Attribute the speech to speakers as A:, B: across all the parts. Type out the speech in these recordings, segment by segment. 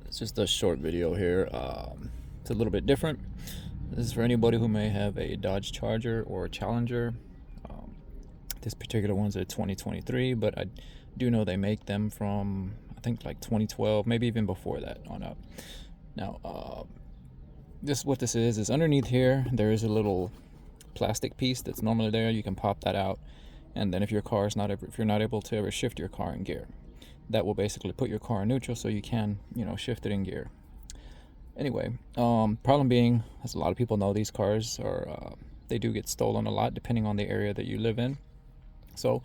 A: It's just a short video here. It's a little bit different. This is for anybody who may have a Dodge Charger or a Challenger. This particular one's a 2023, but I do know they make them from, I think, like 2012, maybe even before that on up. Now, what this is underneath here, there is a little plastic piece that's normally there. You can pop that out, and then if you're not able to ever shift your car in gear, that will basically put your car in neutral so you can, shift it in gear. Anyway, problem being, as a lot of people know, these cars they do get stolen a lot depending on the area that you live in. So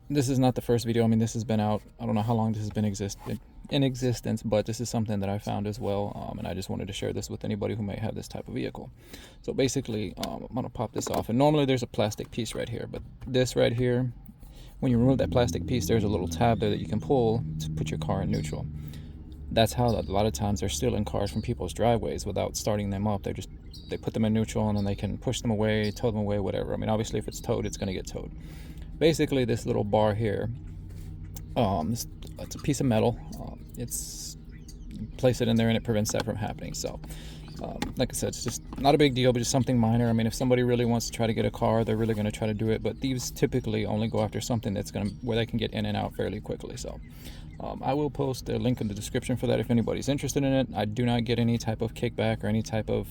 A: this is not the first video. I mean, this has been out, I don't know how long this has been in existence, but this is something that I found as well, and I just wanted to share this with anybody who may have this type of vehicle. So basically, I'm gonna pop this off, and normally there's a plastic piece right here, but this right here, when you remove that plastic piece, there's a little tab there that you can pull to put your car in neutral. That's how a lot of times they're stealing cars from people's driveways without starting them up. They put them in neutral, and then they can push them away, tow them away, whatever. I mean, obviously if it's towed, it's going to get towed. Basically, this little bar here, it's a piece of metal. Place it in there and it prevents that from happening. So like I said, it's just not a big deal, but just something minor. I mean, if somebody really wants to try to get a car, they're really going to try to do it, but thieves typically only go after something where they can get in and out fairly quickly. So I will post a link in the description for that if anybody's interested in it. I do not get any type of kickback or any type of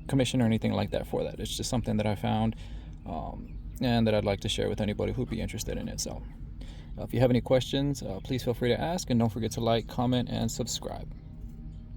A: commission or anything like that for that. It's just something that I found and that I'd like to share with anybody who'd be interested in it. So if you have any questions, please feel free to ask, and don't forget to like, comment, and subscribe.